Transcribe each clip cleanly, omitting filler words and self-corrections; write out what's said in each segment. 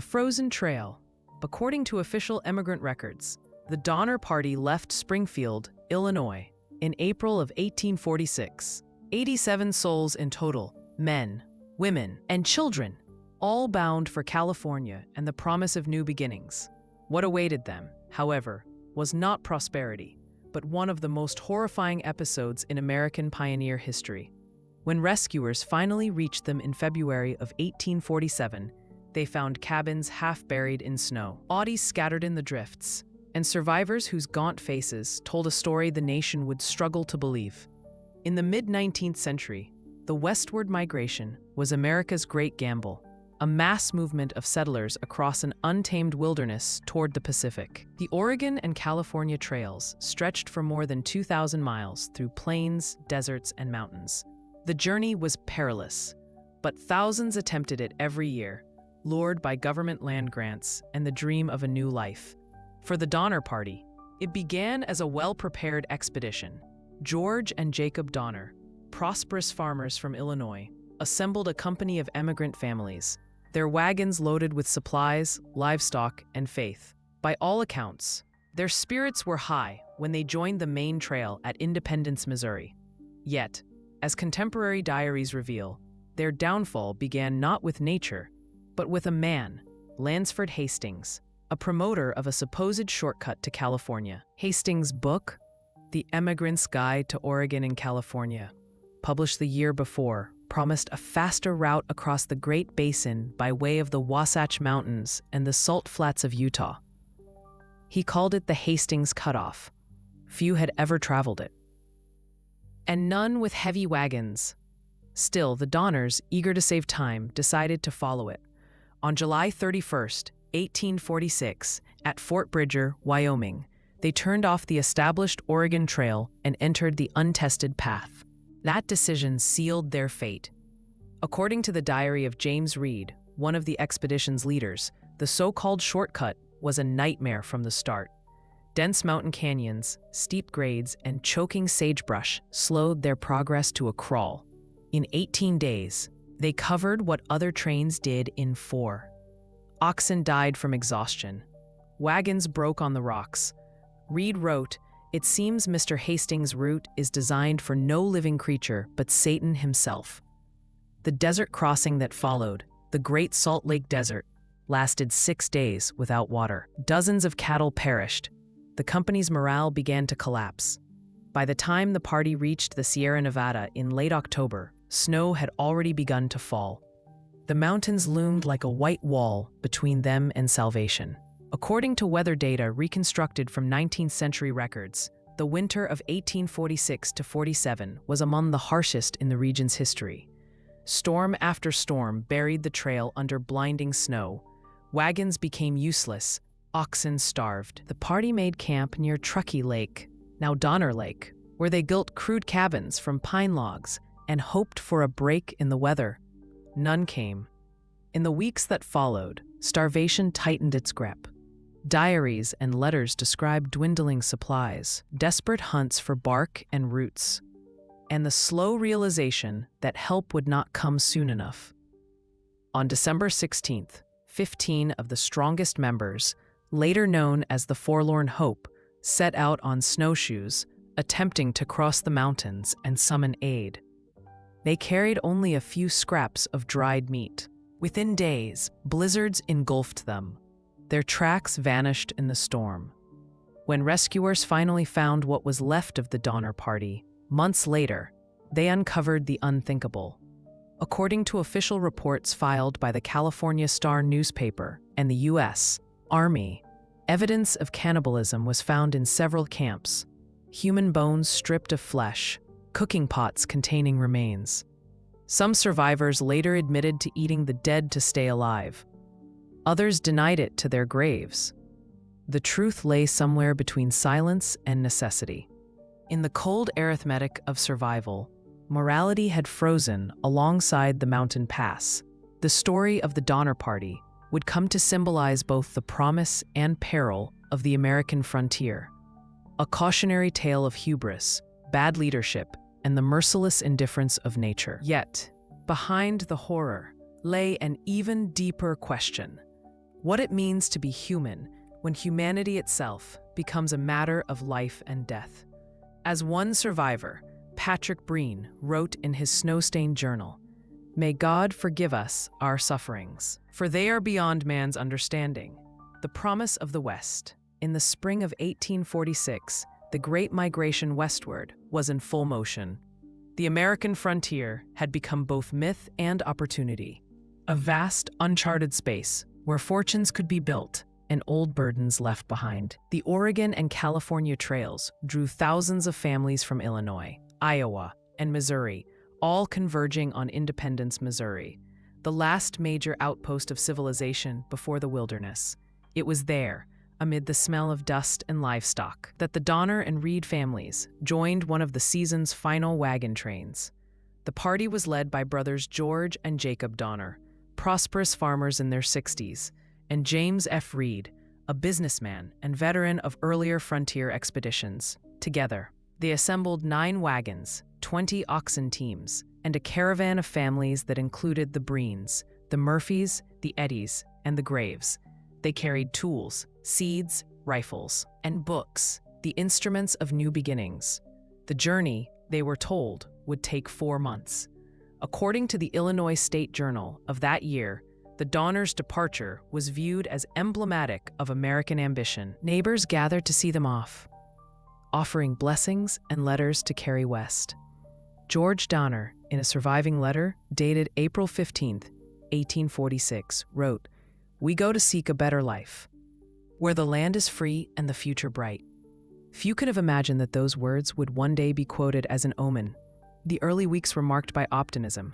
The Frozen Trail. According to official immigrant records, the Donner Party left Springfield, Illinois, in April of 1846. 87 souls in total, men, women, and children, all bound for California and the promise of new beginnings. What awaited them, however, was not prosperity, but one of the most horrifying episodes in American pioneer history. When rescuers finally reached them in February of 1847, they found cabins half buried in snow, bodies scattered in the drifts, and survivors whose gaunt faces told a story the nation would struggle to believe. In the mid-19th century, the westward migration was America's great gamble, a mass movement of settlers across an untamed wilderness toward the Pacific. The Oregon and California trails stretched for more than 2,000 miles through plains, deserts, and mountains. The journey was perilous, but thousands attempted it every year, lured by government land grants and the dream of a new life. For the Donner Party, it began as a well-prepared expedition. George and Jacob Donner, prosperous farmers from Illinois, assembled a company of emigrant families, their wagons loaded with supplies, livestock, and faith. By all accounts, their spirits were high when they joined the main trail at Independence, Missouri. Yet, as contemporary diaries reveal, their downfall began not with nature, but with a man, Lansford Hastings, a promoter of a supposed shortcut to California. Hastings' book, The Emigrant's Guide to Oregon and California, published the year before, promised a faster route across the Great Basin by way of the Wasatch Mountains and the Salt Flats of Utah. He called it the Hastings Cutoff. Few had ever traveled it, and none with heavy wagons. Still, the Donners, eager to save time, decided to follow it. On July 31st, 1846, at Fort Bridger, Wyoming, they turned off the established Oregon Trail and entered the untested path. That decision sealed their fate. According to the diary of James Reed, one of the expedition's leaders, the so-called shortcut was a nightmare from the start. Dense mountain canyons, steep grades, and choking sagebrush slowed their progress to a crawl. In 18 days, they covered what other trains did in 4. Oxen died from exhaustion. Wagons broke on the rocks. Reed wrote, "It seems Mr. Hastings' route is designed for no living creature but Satan himself." The desert crossing that followed, the Great Salt Lake Desert, lasted 6 days without water. Dozens of cattle perished. The company's morale began to collapse. By the time the party reached the Sierra Nevada in late October, snow had already begun to fall. The mountains loomed like a white wall between them and salvation. According to weather data reconstructed from 19th century records, the winter of 1846 to 47 was among the harshest in the region's history. Storm after storm buried the trail under blinding snow. Wagons became useless, oxen starved. The party made camp near Truckee Lake, now Donner Lake, where they built crude cabins from pine logs and hoped for a break in the weather. None came. In the weeks that followed, starvation tightened its grip. Diaries and letters described dwindling supplies, desperate hunts for bark and roots, and the slow realization that help would not come soon enough. On December 16th, 15 of the strongest members, later known as the Forlorn Hope, set out on snowshoes, attempting to cross the mountains and summon aid. They carried only a few scraps of dried meat. Within days, blizzards engulfed them. Their tracks vanished in the storm. When rescuers finally found what was left of the Donner Party, months later, they uncovered the unthinkable. According to official reports filed by the California Star newspaper and the U.S. Army, evidence of cannibalism was found in several camps. Human bones stripped of flesh, cooking pots containing remains. Some survivors later admitted to eating the dead to stay alive. Others denied it to their graves. The truth lay somewhere between silence and necessity. In the cold arithmetic of survival, morality had frozen alongside the mountain pass. The story of the Donner Party would come to symbolize both the promise and peril of the American frontier. A cautionary tale of hubris, bad leadership, and the merciless indifference of nature. Yet, behind the horror lay an even deeper question. what it means to be human when humanity itself becomes a matter of life and death. As one survivor, Patrick Breen, wrote in his snow-stained journal, "May God forgive us our sufferings, for they are beyond man's understanding." The promise of the West. In the spring of 1846, the Great Migration westward was in full motion. The American frontier had become both myth and opportunity, a vast, uncharted space where fortunes could be built and old burdens left behind. The Oregon and California trails drew thousands of families from Illinois, Iowa, and Missouri, all converging on Independence, Missouri, the last major outpost of civilization before the wilderness. It was there, amid the smell of dust and livestock, that the Donner and Reed families joined one of the season's final wagon trains. The party was led by brothers George and Jacob Donner, prosperous farmers in their 60s, and James F. Reed, a businessman and veteran of earlier frontier expeditions. Together, they assembled 9 wagons, 20 oxen teams, and a caravan of families that included the Breens, the Murphys, the Eddies, and the Graves. They carried tools, seeds, rifles, and books, the instruments of new beginnings. The journey, they were told, would take 4 months. According to the Illinois State Journal of that year, the Donners' departure was viewed as emblematic of American ambition. Neighbors gathered to see them off, offering blessings and letters to carry west. George Donner, in a surviving letter dated April 15, 1846, wrote, "We go to seek a better life, where the land is free and the future bright." Few could have imagined that those words would one day be quoted as an omen. The early weeks were marked by optimism.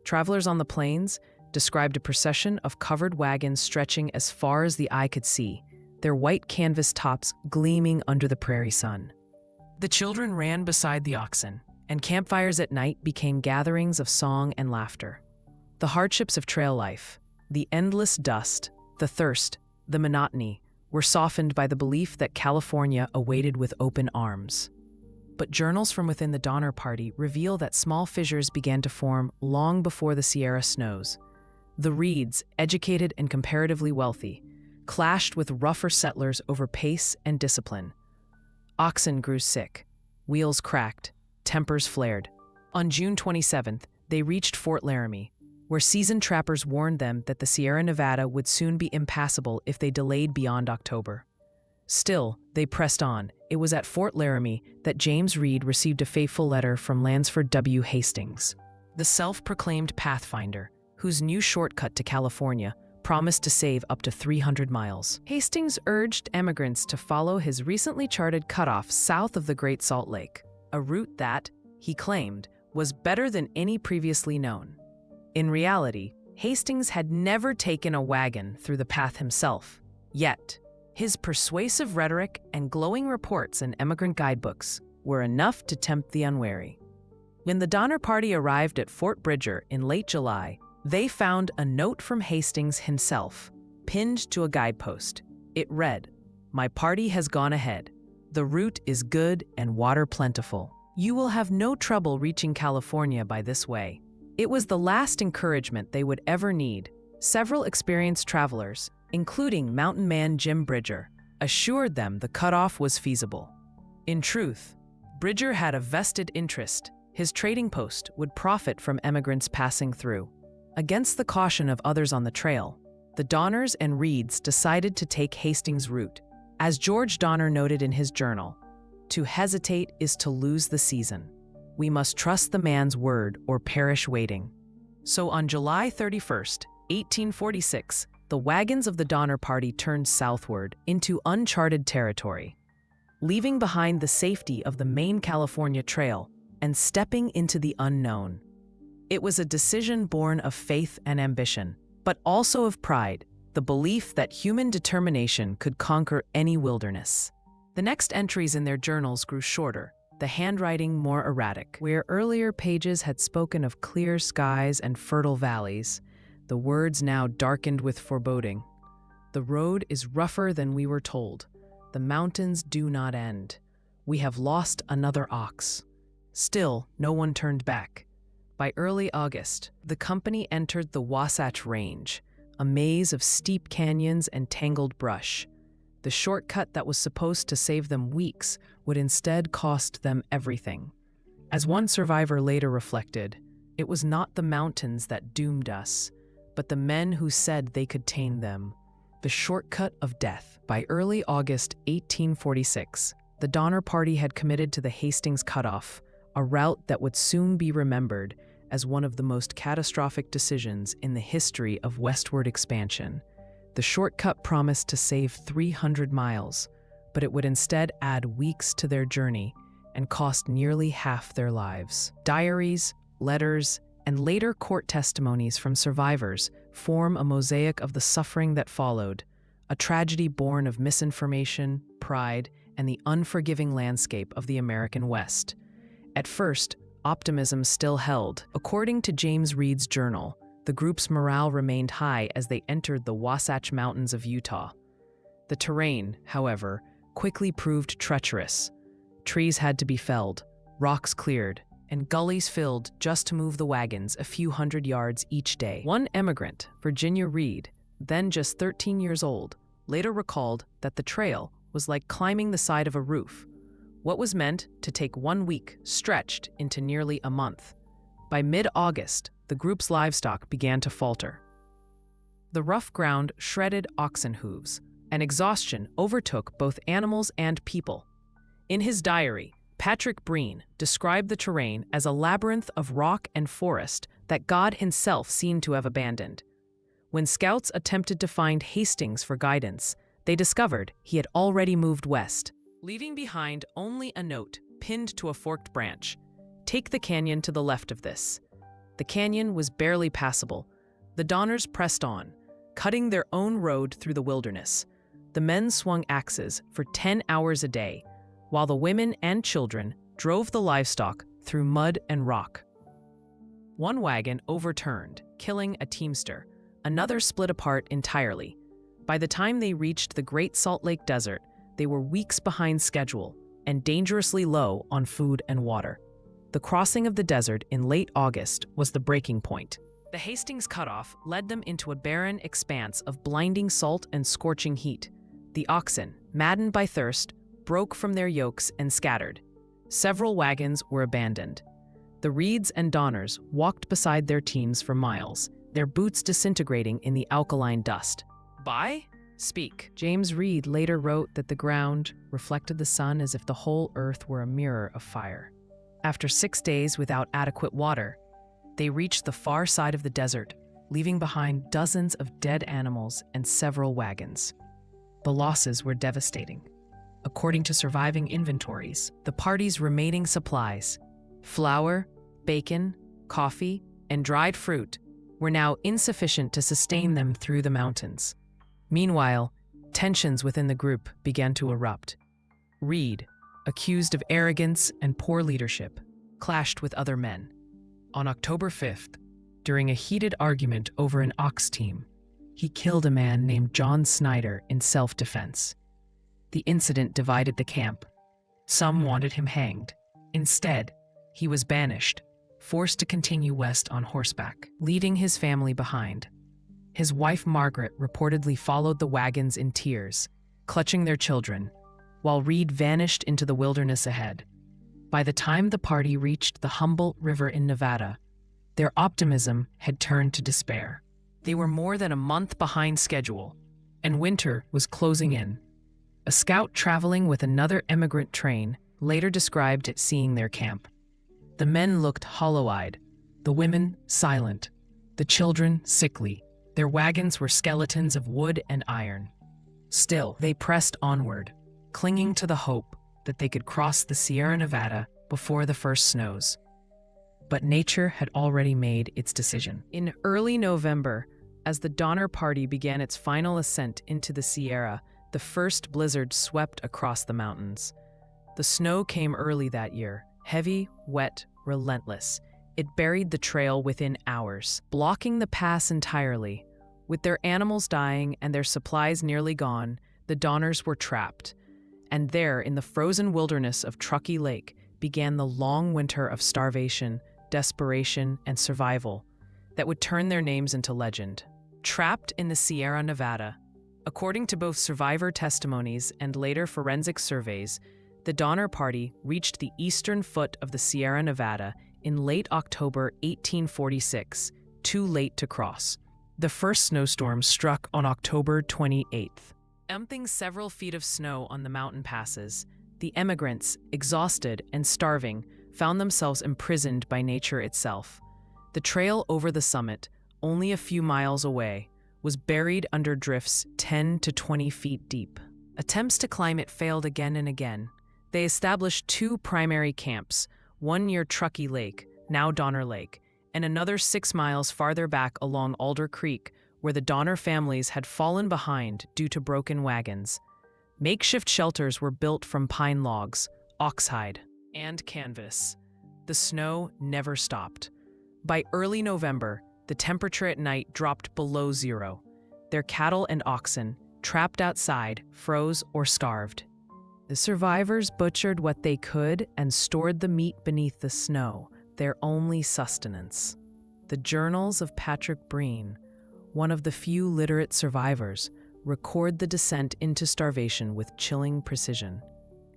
Travelers on the plains described a procession of covered wagons stretching as far as the eye could see, their white canvas tops gleaming under the prairie sun. The children ran beside the oxen, and campfires at night became gatherings of song and laughter. The hardships of trail life, the endless dust, the thirst, the monotony, were softened by the belief that California awaited with open arms. But journals from within the Donner Party reveal that small fissures began to form long before the Sierra snows. The Reeds, educated and comparatively wealthy, clashed with rougher settlers over pace and discipline. Oxen grew sick, wheels cracked, tempers flared. On June 27th, they reached Fort Laramie, where seasoned trappers warned them that the Sierra Nevada would soon be impassable if they delayed beyond October. Still, they pressed on. It was at Fort Laramie that James Reed received a fateful letter from Lansford W. Hastings, the self-proclaimed pathfinder, whose new shortcut to California promised to save up to 300 miles. Hastings urged emigrants to follow his recently charted cutoff south of the Great Salt Lake, a route that, he claimed, was better than any previously known. In reality, Hastings had never taken a wagon through the path himself, yet his persuasive rhetoric and glowing reports in emigrant guidebooks were enough to tempt the unwary. When the Donner Party arrived at Fort Bridger in late July, they found a note from Hastings himself, pinned to a guidepost. It read, "My party has gone ahead. The route is good and water plentiful. You will have no trouble reaching California by this way." It was the last encouragement they would ever need. Several experienced travelers, including mountain man Jim Bridger, assured them the cutoff was feasible. In truth, Bridger had a vested interest. His trading post would profit from emigrants passing through. Against the caution of others on the trail, the Donners and Reeds decided to take Hastings' route. As George Donner noted in his journal, "To hesitate is to lose the season. We must trust the man's word or perish waiting." So on July 31st, 1846, the wagons of the Donner Party turned southward into uncharted territory, leaving behind the safety of the main California Trail and stepping into the unknown. It was a decision born of faith and ambition, but also of pride, the belief that human determination could conquer any wilderness. The next entries in their journals grew shorter, the handwriting more erratic. Where earlier pages had spoken of clear skies and fertile valleys, the words now darkened with foreboding. "The road is rougher than we were told. The mountains do not end. We have lost another ox." Still, no one turned back. By early August, the company entered the Wasatch Range, a maze of steep canyons and tangled brush. The shortcut that was supposed to save them weeks would instead cost them everything. As one survivor later reflected, it was not the mountains that doomed us, but the men who said they could tame them. The shortcut of death. By early August 1846, the Donner Party had committed to the Hastings Cutoff, a route that would soon be remembered as one of the most catastrophic decisions in the history of westward expansion. The shortcut promised to save 300 miles, but it would instead add weeks to their journey and cost nearly half their lives. Diaries, letters, and later court testimonies from survivors form a mosaic of the suffering that followed, a tragedy born of misinformation, pride, and the unforgiving landscape of the American West. At first, optimism still held. According to James Reed's journal, the group's morale remained high as they entered the Wasatch Mountains of Utah. The terrain, however, quickly proved treacherous. Trees had to be felled, rocks cleared, and gullies filled just to move the wagons a few hundred yards each day. One emigrant, Virginia Reed, then just 13 years old, later recalled that the trail was like climbing the side of a roof. What was meant to take 1 week stretched into nearly a month. By mid-August, the group's livestock began to falter. The rough ground shredded oxen hooves, and exhaustion overtook both animals and people. In his diary, Patrick Breen described the terrain as a labyrinth of rock and forest that God himself seemed to have abandoned. When scouts attempted to find Hastings for guidance, they discovered he had already moved west, leaving behind only a note pinned to a forked branch. "Take the canyon to the left of this." The canyon was barely passable. The Donners pressed on, cutting their own road through the wilderness. The men swung axes for 10 hours a day, while the women and children drove the livestock through mud and rock. One wagon overturned, killing a teamster. Another split apart entirely. By the time they reached the Great Salt Lake Desert, they were weeks behind schedule and dangerously low on food and water. The crossing of the desert in late August was the breaking point. The Hastings Cutoff led them into a barren expanse of blinding salt and scorching heat. The oxen, maddened by thirst, broke from their yokes and scattered. Several wagons were abandoned. The Reeds and Donners walked beside their teams for miles, their boots disintegrating in the alkaline dust. "Bye? Speak." James Reed later wrote that the ground reflected the sun as if the whole earth were a mirror of fire. After 6 days without adequate water, they reached the far side of the desert, leaving behind dozens of dead animals and several wagons. The losses were devastating. According to surviving inventories, the party's remaining supplies, flour, bacon, coffee, and dried fruit, were now insufficient to sustain them through the mountains. Meanwhile, tensions within the group began to erupt. Reed, accused of arrogance and poor leadership, clashed with other men. On October 5th, during a heated argument over an ox team, he killed a man named John Snyder in self-defense. The incident divided the camp. Some wanted him hanged. Instead, he was banished, forced to continue west on horseback, leaving his family behind. His wife Margaret reportedly followed the wagons in tears, clutching their children, while Reed vanished into the wilderness ahead. By the time the party reached the Humboldt River in Nevada, their optimism had turned to despair. They were more than a month behind schedule, and winter was closing in. A scout traveling with another emigrant train later described it seeing their camp. The men looked hollow-eyed, the women silent, the children sickly. Their wagons were skeletons of wood and iron. Still, they pressed onward, clinging to the hope that they could cross the Sierra Nevada before the first snows. But nature had already made its decision. In early November, as the Donner Party began its final ascent into the Sierra, the first blizzard swept across the mountains. The snow came early that year, heavy, wet, relentless. It buried the trail within hours, blocking the pass entirely. With their animals dying and their supplies nearly gone, the Donners were trapped. And there, in the frozen wilderness of Truckee Lake, began the long winter of starvation, desperation, and survival that would turn their names into legend. Trapped in the Sierra Nevada. According to both survivor testimonies and later forensic surveys, the Donner Party reached the eastern foot of the Sierra Nevada in late October 1846, too late to cross. The first snowstorm struck on October 28th. Dumping several feet of snow on the mountain passes, the emigrants, exhausted and starving, found themselves imprisoned by nature itself. The trail over the summit, only a few miles away, was buried under drifts 10 to 20 feet deep. Attempts to climb it failed again and again. They established two primary camps, one near Truckee Lake, now Donner Lake, and another 6 miles farther back along Alder Creek, where the Donner families had fallen behind due to broken wagons. Makeshift shelters were built from pine logs, oxhide, and canvas. The snow never stopped. By early November, the temperature at night dropped below zero. Their cattle and oxen, trapped outside, froze or starved. The survivors butchered what they could and stored the meat beneath the snow, their only sustenance. The journals of Patrick Breen, one of the few literate survivors, record the descent into starvation with chilling precision.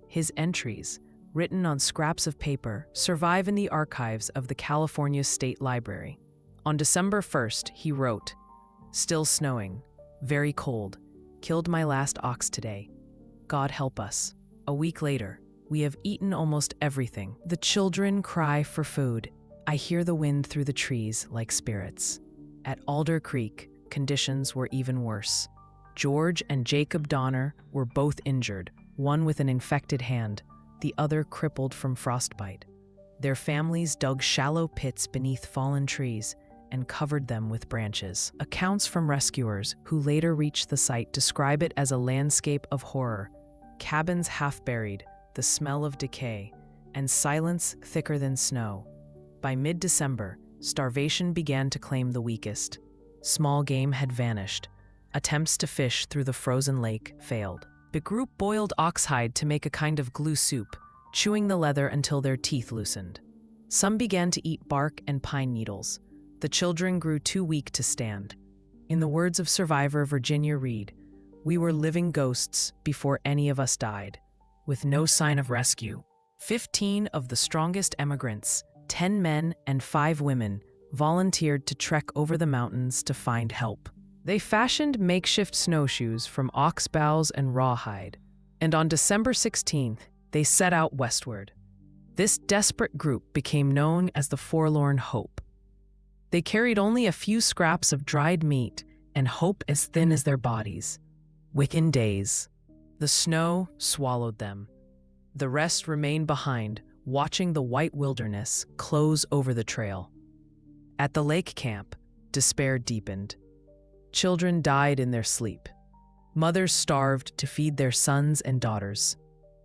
His entries, written on scraps of paper, survive in the archives of the California State Library. On December 1st, he wrote, "Still snowing, very cold, killed my last ox today. God help us. A week later, we have eaten almost everything. The children cry for food. I hear the wind through the trees like spirits." At Alder Creek, conditions were even worse. George and Jacob Donner were both injured, one with an infected hand, the other crippled from frostbite. Their families dug shallow pits beneath fallen trees and covered them with branches. Accounts from rescuers who later reached the site describe it as a landscape of horror, cabins half buried, the smell of decay, and silence thicker than snow. By mid-December, starvation began to claim the weakest. Small game had vanished. Attempts to fish through the frozen lake failed. The group boiled oxhide to make a kind of glue soup, chewing the leather until their teeth loosened. Some began to eat bark and pine needles. The children grew too weak to stand. In the words of survivor Virginia Reed, "We were living ghosts before any of us died." With no sign of rescue, 15 of the strongest emigrants, 10 men and 5 women, volunteered to trek over the mountains to find help. They fashioned makeshift snowshoes from ox boughs and rawhide, and on December 16th, they set out westward. This desperate group became known as the Forlorn Hope. They carried only a few scraps of dried meat and hope as thin as their bodies. Within days, the snow swallowed them. The rest remained behind, watching the white wilderness close over the trail. At the lake camp, despair deepened. Children died in their sleep. Mothers starved to feed their sons and daughters.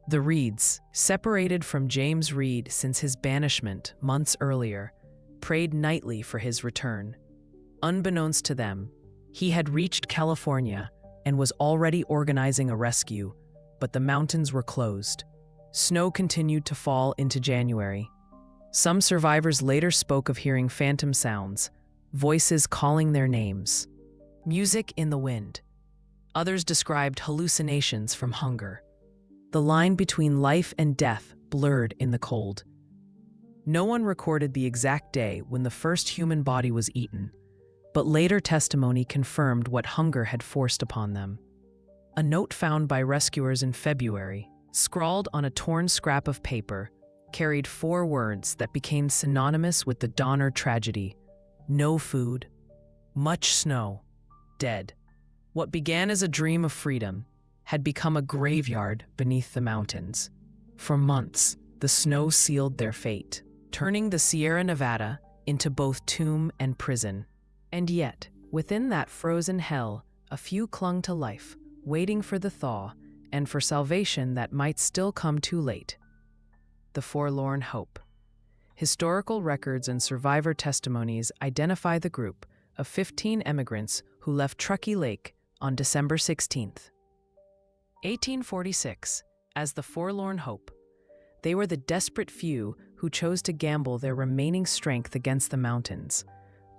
The Reeds, separated from James Reed since his banishment months earlier, prayed nightly for his return. Unbeknownst to them, he had reached California and was already organizing a rescue, but the mountains were closed. Snow continued to fall into January. Some survivors later spoke of hearing phantom sounds, voices calling their names, music in the wind. Others described hallucinations from hunger. The line between life and death blurred in the cold. No one recorded the exact day when the first human body was eaten, but later testimony confirmed what hunger had forced upon them. A note found by rescuers in February, scrawled on a torn scrap of paper, carried 4 words that became synonymous with the Donner tragedy: no food, much snow, dead. What began as a dream of freedom had become a graveyard beneath the mountains. For months, the snow sealed their fate, turning the Sierra Nevada into both tomb and prison. And yet, within that frozen hell, a few clung to life, waiting for the thaw and for salvation that might still come too late. The Forlorn Hope. Historical records and survivor testimonies identify the group of 15 emigrants who left Truckee Lake on December 16th, 1846, as the Forlorn Hope. They were the desperate few who chose to gamble their remaining strength against the mountains,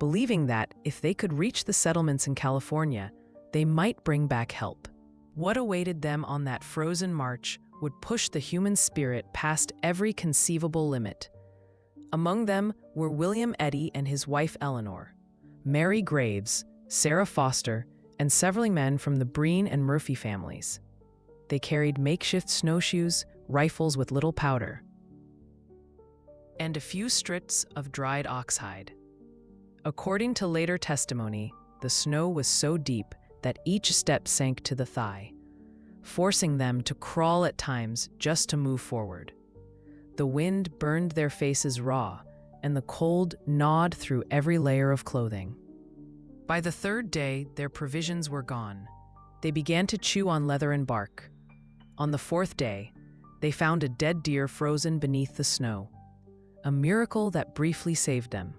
believing that if they could reach the settlements in California, they might bring back help. What awaited them on that frozen march would push the human spirit past every conceivable limit. Among them were William Eddy and his wife Eleanor, Mary Graves, Sarah Foster, and several men from the Breen and Murphy families. They carried makeshift snowshoes, rifles with little powder, and a few strips of dried oxhide. According to later testimony, the snow was so deep that each step sank to the thigh, forcing them to crawl at times just to move forward. The wind burned their faces raw, and the cold gnawed through every layer of clothing. By the third day, their provisions were gone. They began to chew on leather and bark. On the fourth day, they found a dead deer frozen beneath the snow, a miracle that briefly saved them.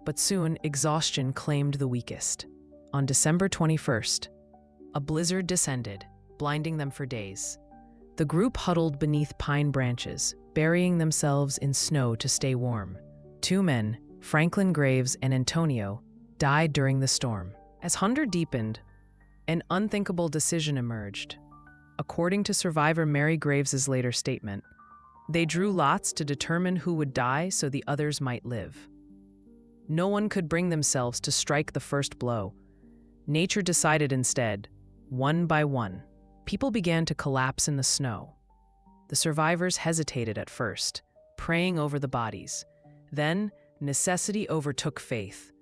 But soon, exhaustion claimed the weakest. On December 21st, a blizzard descended, blinding them for days. The group huddled beneath pine branches, burying themselves in snow to stay warm. 2 men, Franklin Graves and Antonio, died during the storm. As hunger deepened, an unthinkable decision emerged. According to survivor Mary Graves's later statement, they drew lots to determine who would die so the others might live. No one could bring themselves to strike the first blow. Nature decided instead, one by one. People began to collapse in the snow. The survivors hesitated at first, praying over the bodies. Then, necessity overtook faith.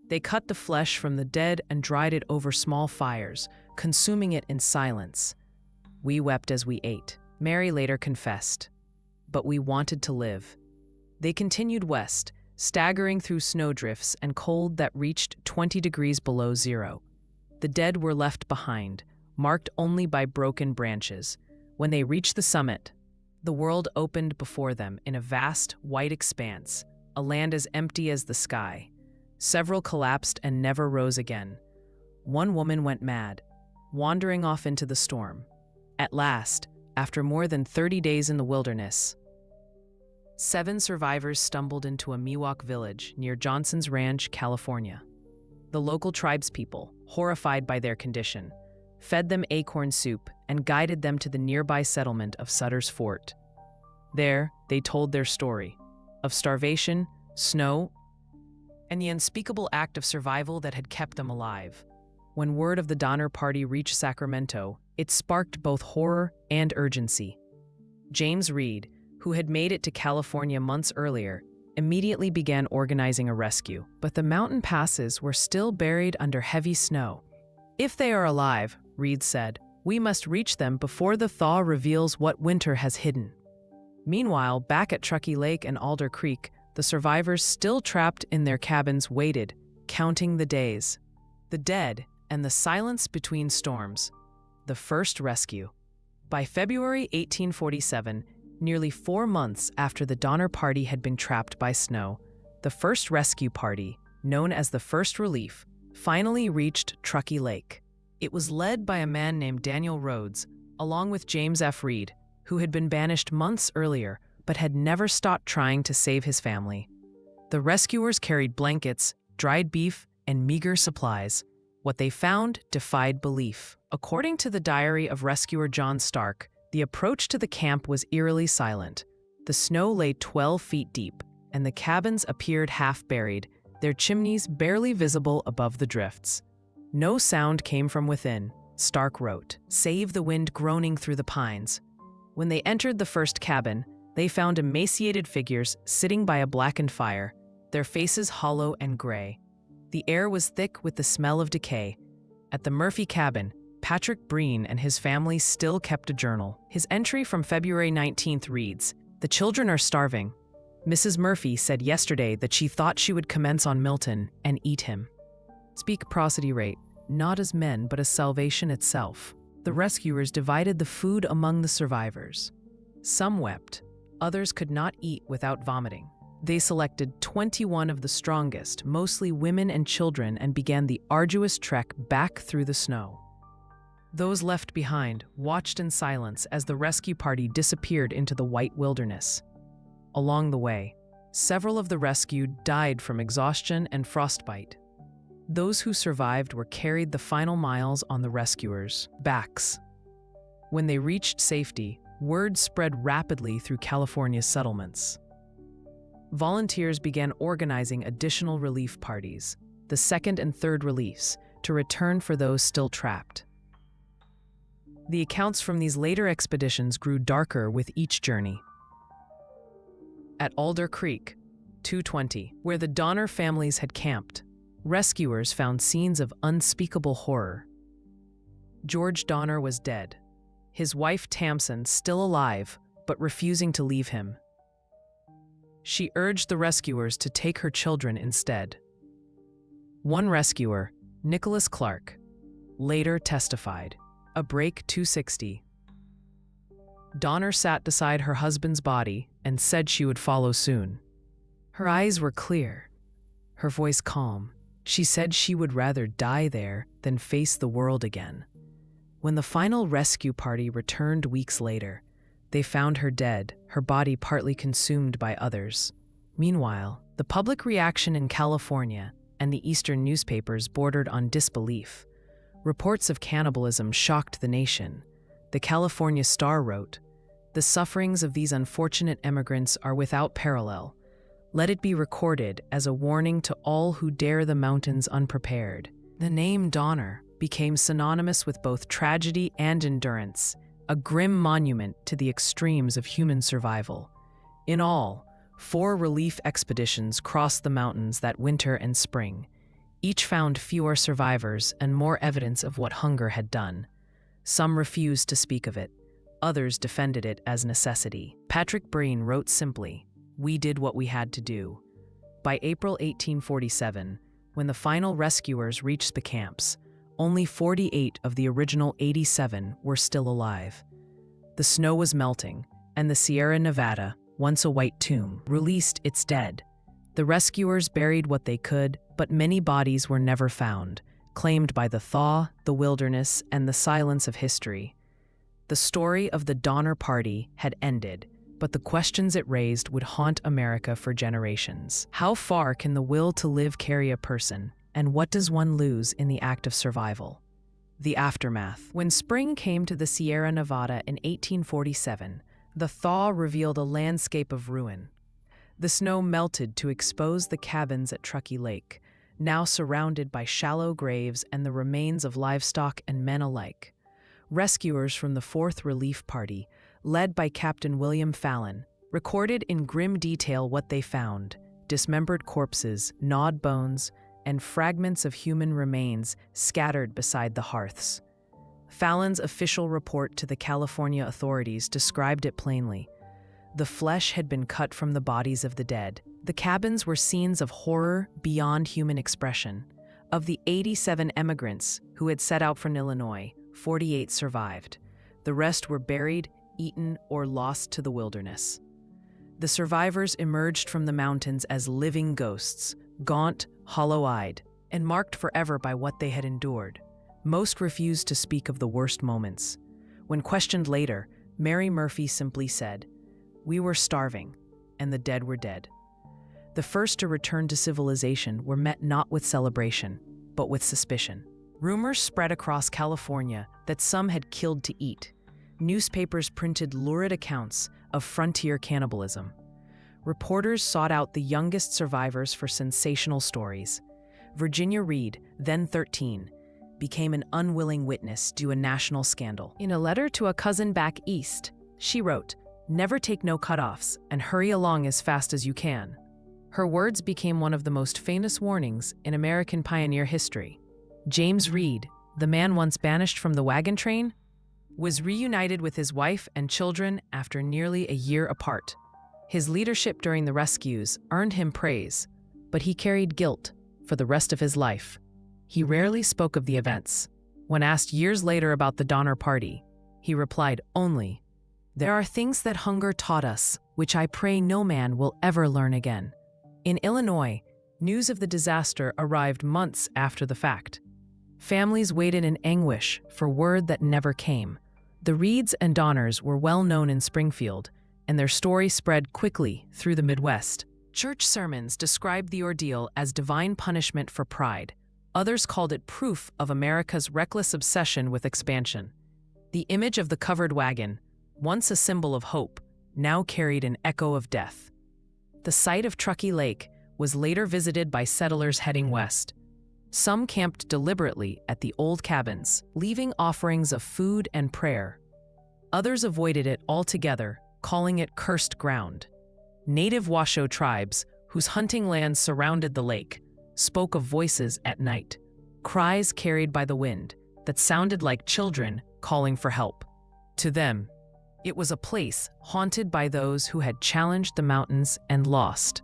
They cut the flesh from the dead and dried it over small fires, consuming it in silence. "We wept as we ate," Mary later confessed. "But we wanted to live." They continued west, staggering through snowdrifts and cold that reached 20 degrees below zero. The dead were left behind, marked only by broken branches. When they reached the summit, the world opened before them in a vast, white expanse, a land as empty as the sky. Several collapsed and never rose again. One woman went mad, wandering off into the storm. At last, after more than 30 days in the wilderness, 7 survivors stumbled into a Miwok village near Johnson's Ranch, California. The local tribespeople, horrified by their condition, fed them acorn soup and guided them to the nearby settlement of Sutter's Fort. There, they told their story of starvation, snow, and the unspeakable act of survival that had kept them alive. When word of the Donner Party reached Sacramento, it sparked both horror and urgency. James Reed, who had made it to California months earlier, immediately began organizing a rescue, but the mountain passes were still buried under heavy snow. "If they are alive," Reed said, "we must reach them before the thaw reveals what winter has hidden." Meanwhile, back at Truckee Lake and Alder Creek, the survivors still trapped in their cabins waited, counting the days, the dead, and the silence between storms. The first rescue. By February 1847, nearly 4 months after the Donner Party had been trapped by snow, the first rescue party, known as the First Relief, finally reached Truckee Lake. It was led by a man named Daniel Rhodes, along with James F. Reed, who had been banished months earlier but had never stopped trying to save his family. The rescuers carried blankets, dried beef, and meager supplies. What they found defied belief. According to the diary of rescuer John Stark, the approach to the camp was eerily silent. The snow lay 12 feet deep, and the cabins appeared half-buried, their chimneys barely visible above the drifts. No sound came from within, Stark wrote, save the wind groaning through the pines. When they entered the first cabin, they found emaciated figures sitting by a blackened fire, their faces hollow and gray. The air was thick with the smell of decay. At the Murphy cabin, Patrick Breen and his family still kept a journal. His entry from February 19th reads, "The children are starving. Mrs. Murphy said yesterday that she thought she would commence on Milton and eat him." Speak prosody rate, not as men but as salvation itself. The rescuers divided the food among the survivors. Some wept, others could not eat without vomiting. They selected 21 of the strongest, mostly women and children, and began the arduous trek back through the snow. Those left behind watched in silence as the rescue party disappeared into the white wilderness. Along the way, Several of the rescued died from exhaustion and frostbite. Those who survived were carried the final miles on the rescuers' backs. When they reached safety, word spread rapidly through California's settlements. Volunteers began organizing additional relief parties, the second and third reliefs, to return for those still trapped. The accounts from these later expeditions grew darker with each journey. At Alder Creek, 220, where the Donner families had camped, rescuers found scenes of unspeakable horror. George Donner was dead, his wife Tamsin still alive but refusing to leave him. She urged the rescuers to take her children instead. One rescuer, Nicholas Clark, later testified, a break 260. Donner sat beside her husband's body and said she would follow soon. Her eyes were clear, her voice calm. She said she would rather die there than face the world again. When the final rescue party returned weeks later, they found her dead, her body partly consumed by others. Meanwhile, the public reaction in California and the eastern newspapers bordered on disbelief. Reports of cannibalism shocked the nation. The California Star wrote, "The sufferings of these unfortunate emigrants are without parallel. Let it be recorded as a warning to all who dare the mountains unprepared." The name Donner became synonymous with both tragedy and endurance, a grim monument to the extremes of human survival. In all, 4 relief expeditions crossed the mountains that winter and spring. Each found fewer survivors and more evidence of what hunger had done. Some refused to speak of it. Others defended it as necessity. Patrick Breen wrote simply, "We did what we had to do." By April 1847, when the final rescuers reached the camps, only 48 of the original 87 were still alive. The snow was melting, and the Sierra Nevada, once a white tomb, released its dead. The rescuers buried what they could, but many bodies were never found, claimed by the thaw, the wilderness, and the silence of history. The story of the Donner Party had ended, but the questions it raised would haunt America for generations. How far can the will to live carry a person, and what does one lose in the act of survival? The aftermath. When spring came to the Sierra Nevada in 1847, the thaw revealed a landscape of ruin. The snow melted to expose the cabins at Truckee Lake, now surrounded by shallow graves and the remains of livestock and men alike. Rescuers from the 4th Relief Party, led by Captain William Fallon, recorded in grim detail what they found: dismembered corpses, gnawed bones, and fragments of human remains scattered beside the hearths. Fallon's official report to the California authorities described it plainly. The flesh had been cut from the bodies of the dead. The cabins were scenes of horror beyond human expression. Of the 87 emigrants who had set out from Illinois, 48 survived. The rest were buried, eaten, or lost to the wilderness. The survivors emerged from the mountains as living ghosts, gaunt, hollow-eyed, and marked forever by what they had endured. Most refused to speak of the worst moments. When questioned later, Mary Murphy simply said, "We were starving, and the dead were dead." The first to return to civilization were met not with celebration, but with suspicion. Rumors spread across California that some had killed to eat. Newspapers printed lurid accounts of frontier cannibalism. Reporters sought out the youngest survivors for sensational stories. Virginia Reed, then 13, became an unwilling witness to a national scandal. In a letter to a cousin back east, she wrote, "Never take no cutoffs and hurry along as fast as you can." Her words became one of the most famous warnings in American pioneer history. James Reed, the man once banished from the wagon train, was reunited with his wife and children after nearly a year apart. His leadership during the rescues earned him praise, but he carried guilt for the rest of his life. He rarely spoke of the events. When asked years later about the Donner Party, he replied only, "There are things that hunger taught us, which I pray no man will ever learn again." In Illinois, news of the disaster arrived months after the fact. Families waited in anguish for word that never came. The Reeds and Donners were well known in Springfield, and their story spread quickly through the Midwest. Church sermons described the ordeal as divine punishment for pride. Others called it proof of America's reckless obsession with expansion. The image of the covered wagon, once a symbol of hope, now carried an echo of death. The site of Truckee Lake was later visited by settlers heading west. Some camped deliberately at the old cabins, leaving offerings of food and prayer. Others avoided it altogether, calling it cursed ground. Native Washoe tribes, whose hunting lands surrounded the lake, spoke of voices at night, cries carried by the wind that sounded like children calling for help. To them, it was a place haunted by those who had challenged the mountains and lost.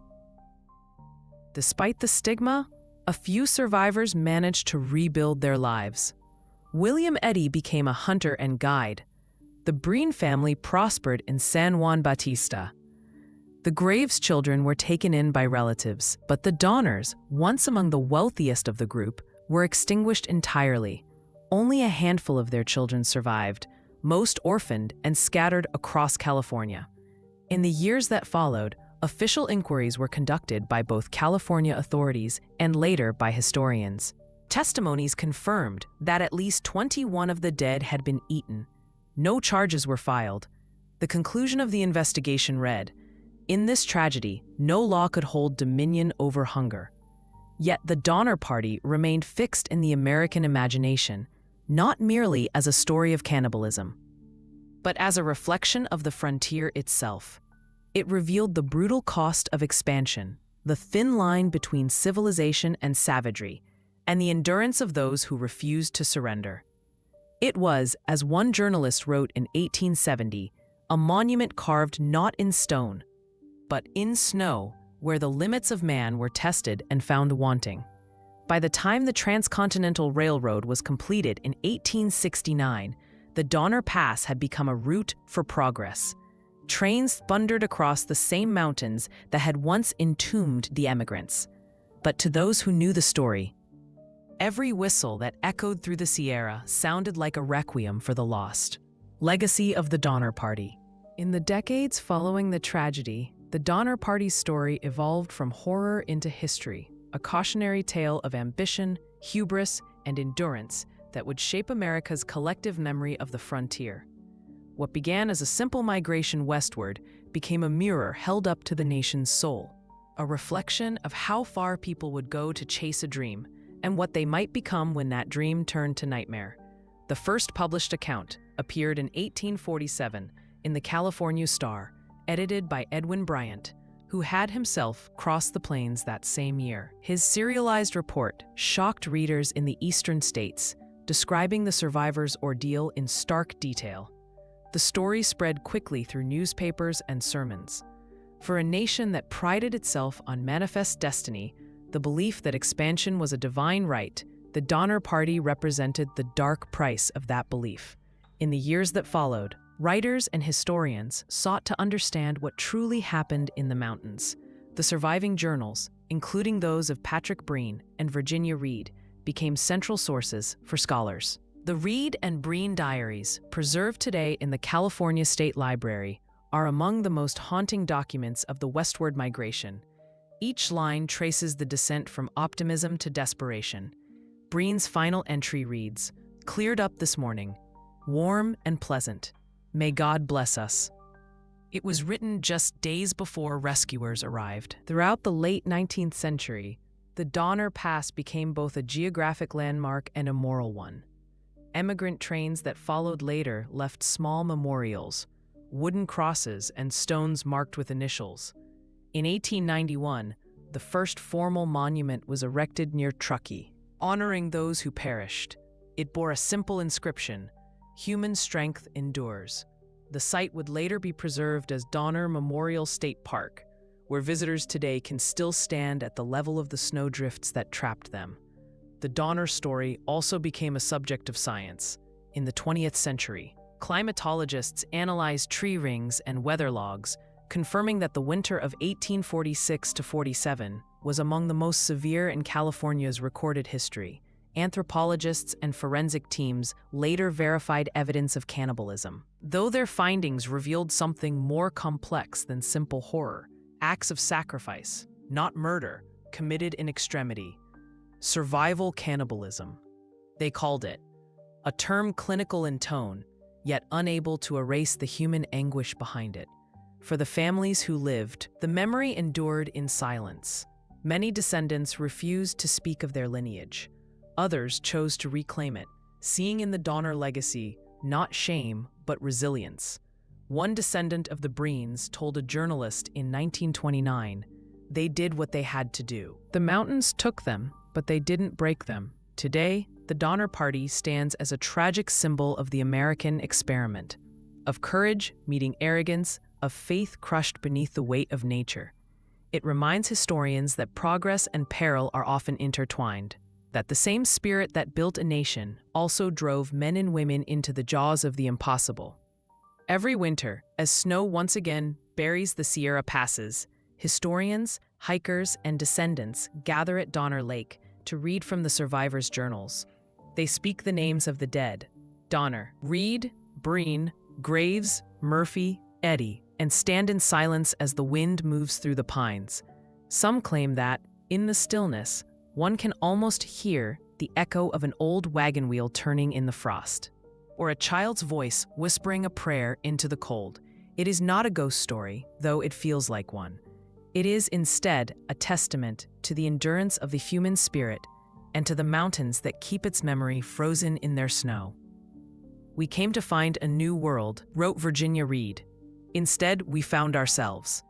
Despite the stigma, a few survivors managed to rebuild their lives. William Eddy became a hunter and guide. The Breen family prospered in San Juan Bautista. The Graves children were taken in by relatives, but the Donners, once among the wealthiest of the group, were extinguished entirely. Only a handful of their children survived, most orphaned and scattered across California. In the years that followed, official inquiries were conducted by both California authorities and later by historians. Testimonies confirmed that at least 21 of the dead had been eaten. No charges were filed. The conclusion of the investigation read, "In this tragedy, no law could hold dominion over hunger." Yet the Donner Party remained fixed in the American imagination, not merely as a story of cannibalism, but as a reflection of the frontier itself. It revealed the brutal cost of expansion, the thin line between civilization and savagery, and the endurance of those who refused to surrender. It was, as one journalist wrote in 1870, a monument carved not in stone, but in snow, where the limits of man were tested and found wanting. By the time the Transcontinental Railroad was completed in 1869, the Donner Pass had become a route for progress. Trains thundered across the same mountains that had once entombed the emigrants. But to those who knew the story, every whistle that echoed through the Sierra sounded like a requiem for the lost. Legacy of the Donner Party. In the decades following the tragedy, the Donner Party's story evolved from horror into history, a cautionary tale of ambition, hubris, and endurance that would shape America's collective memory of the frontier. What began as a simple migration westward became a mirror held up to the nation's soul, a reflection of how far people would go to chase a dream and what they might become when that dream turned to nightmare. The first published account appeared in 1847 in the California Star, edited by Edwin Bryant, who had himself crossed the plains that same year. His serialized report shocked readers in the eastern states, describing the survivors' ordeal in stark detail. The story spread quickly through newspapers and sermons. For a nation that prided itself on manifest destiny, the belief that expansion was a divine right, the Donner Party represented the dark price of that belief. In the years that followed, writers and historians sought to understand what truly happened in the mountains. The surviving journals, including those of Patrick Breen and Virginia Reed, became central sources for scholars. The Reed and Breen diaries, preserved today in the California State Library, are among the most haunting documents of the westward migration. Each line traces the descent from optimism to desperation. Breen's final entry reads, "Cleared up this morning, warm and pleasant. May God bless us." It was written just days before rescuers arrived. Throughout the late 19th century, the Donner Pass became both a geographic landmark and a moral one. Emigrant trains that followed later left small memorials, wooden crosses, and stones marked with initials. In 1891, the first formal monument was erected near Truckee, honoring those who perished. It bore a simple inscription, "Human strength endures." The site would later be preserved as Donner Memorial State Park, where visitors today can still stand at the level of the snowdrifts that trapped them. The Donner story also became a subject of science. In the 20th century, climatologists analyzed tree rings and weather logs, confirming that the winter of 1846 to 47 was among the most severe in California's recorded history. Anthropologists and forensic teams later verified evidence of cannibalism. Though their findings revealed something more complex than simple horror, acts of sacrifice, not murder, committed in extremity. Survival cannibalism, they called it, a term clinical in tone, yet unable to erase the human anguish behind it. For the families who lived, the memory endured in silence. Many descendants refused to speak of their lineage. Others chose to reclaim it, seeing in the Donner legacy not shame, but resilience. One descendant of the Breens told a journalist in 1929, "They did what they had to do. The mountains took them, but they didn't break them." Today, the Donner Party stands as a tragic symbol of the American experiment, of courage meeting arrogance, of faith crushed beneath the weight of nature. It reminds historians that progress and peril are often intertwined, that the same spirit that built a nation also drove men and women into the jaws of the impossible. Every winter, as snow once again buries the Sierra passes, historians, hikers, and descendants gather at Donner Lake to read from the survivors' journals. They speak the names of the dead: Donner, Reed, Breen, Graves, Murphy, Eddy, and stand in silence as the wind moves through the pines. Some claim that, in the stillness, one can almost hear the echo of an old wagon wheel turning in the frost, or a child's voice whispering a prayer into the cold. It is not a ghost story, though it feels like one. It is instead a testament to the endurance of the human spirit and to the mountains that keep its memory frozen in their snow. "We came to find a new world," wrote Virginia Reed. "Instead, we found ourselves."